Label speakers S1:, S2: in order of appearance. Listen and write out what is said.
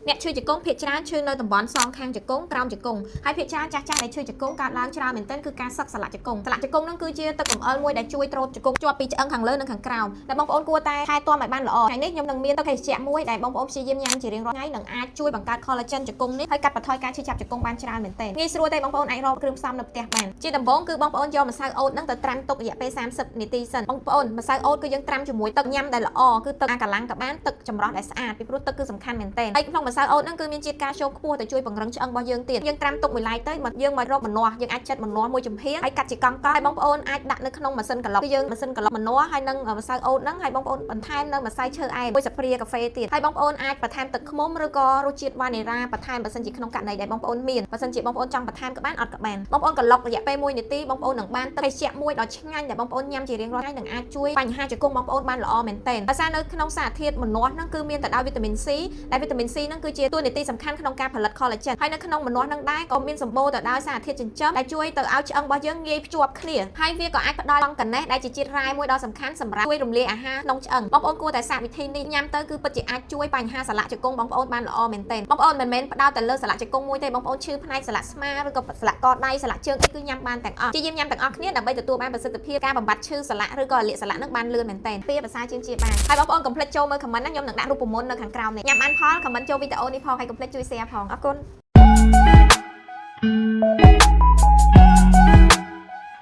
S1: អ្នកជួយជង្គង់ភាគច្រើនឈឺនៅតំបន់សងខាងជង្គង់ក្រោមជង្គង់ហើយភាគច្រើនចាស់ៗដែលឈឺជង្គង់កើតឡើងច្រើនមែនទែនគឺការសឹកសន្លាក់ជង្គង់នឹងគឺជាទឹកកំអល់មួយដែលជួយទ្រជង្គង់ជាប់ពីឆ្អឹងខាងលើនិងខាងក្រោមដែលបងប្អូនគួរតែថែទាំឲ្យបានល្អថ្ងៃនេះខ្ញុំនឹងមានទឹកភេសជ្ជៈមួយដែលបងប្អូនព្យាយាមញ៉ាំជារៀងរាល់ថ្ងៃនឹងអាចជួយបង្កើត collagen ជង្គង់នេះហើយកាត់បន្ថយការឈឺចាប់ជង្គង់បានច្រើនមែនទែនងាយស្រួលទេបងប្អូនអាចរកគ្រឿងផ្សំនៅផ្ទះបានជាដំបូងគឺបងប្អូនយកម្សៅអូតហ្នឹងទៅត្រាំទុករយៈពេល30នាទីសិនបងប្អូនម្សៅអូតគឺយើងត្រាំជាមួយទឹកញ៉ាំដែលល្អគឺទឹកអាកាឡាំងក៏បានទឹកចម្រោះដែលស្អាតពីព្រោះទឹកគឺសំខាន់មែនទែនហើយក្នុងម្សៅអូតហ្នឹងគឺមានជាតិកាល់ស្យូមខ្ពស់ទៅជួយពង្រឹងឆ្អឹងរបស់យើងទៀតយើងត្រាំទុកមួយឡែកទៅយើងមករកម្នាស់យើងអាចចិតម្នាស់មួយចំហៀងហើយកាត់ជាកង់ៗហើយបងប្អូនអាចដាក់នៅក្នុងម៉ាស៊ីនក្លុកគឺយើងម៉ាស៊ីនក្លុកម្នាស់ហើយនឹងម្សៅអូតហ្នឹងហើយបងប្អូនបន្ថែមនៅម្សៅឈើអែមមួយស្លាបព្រាកាហ្វេទៀតហើយបងប្អូនអាចបន្ថែមទឹកឃ្មុំឬក៏រសជាតិវ៉ានីរ៉ាបន្ថែមបើសិនជាក្នុងករណីដែលបងប្អូនមានបើសិនជាបងប្អូនចង់បន្ថែមក៏បានអត់ក៏បានបងប្អូនក្លុករយៈពេល1នាទីបងប្អូននឹងបានទឹកភេសជ្ជៈមួយដ៏ឆ្ងាញ់ដែលបងប្អូនញ៉ាំជារៀងរាល់ថ្ងៃនឹងអាចជួយបញ្ហាជង្គង់បងប្អូនបានល្អមែនទែនដោយសារនៅក្នុងសារធាតុម្នាស់ហ្នឹងគឺមានទៅដោយវីតាមីន C ដែលវីតាមីន C ហ្នឹងគឺជាតួនាទីសំខាន់ក្នុងការផលិត collagen ហើយនៅក្នុងម្នាស់ហ្នឹងដែរក៏មានសម្បូរទៅដោយសារធាតុចិញ្ចឹមដែលជួយទៅឲ្យឆ្អឹងរបស់យើងងាយភ្ជាប់គ្នាហើយវាក៏អាចផ្ដល់ឡង់កណេះដែលជាជាតិរ៉ែមួយដ៏សំខាន់សម្រាប់ជួយរំលាយអាហារក្នុងឆ្អឹងបងប្អូនគួរតែសាកវិធីនេះញ៉ាំទៅគឺពិតជាអាចជួយបញ្ហាសន្លាក់ជង្គង់បងប្អូនបានល្អមែនទែនបងប្អូនមិនមែនផ្ដោតតែលើសន្លាក់ជង្គង់មួយទេបងប្អូនឈឺផ្នែកសន្លាក់ស្មាឬក៏សន្លាក់កដៃសន្លាក់ជើងអីគឺញ៉ាំបានទាំងអស់ជាយាមញ៉ាំទាំងអស់គ្នាដើម្បីទទួលបានប្រសិទ្ធភាពការបំបត្តិឈឺសន្លាក់ឬក៏លាកសន្លាក់នឹងបានលឿនមែនទែនពីភាសាជាងជាបានហើយបងប្អូនកុំភ្លេចចូលមើល comment ណាខ្ញុំនឹងដាក់រូបមន្តនៅខាងក្រោមនេះញ៉ាំបានផល comment ចូលវីដេអូនេះផងហើយកុំភ្លេចជួយ share ផងអរគុណ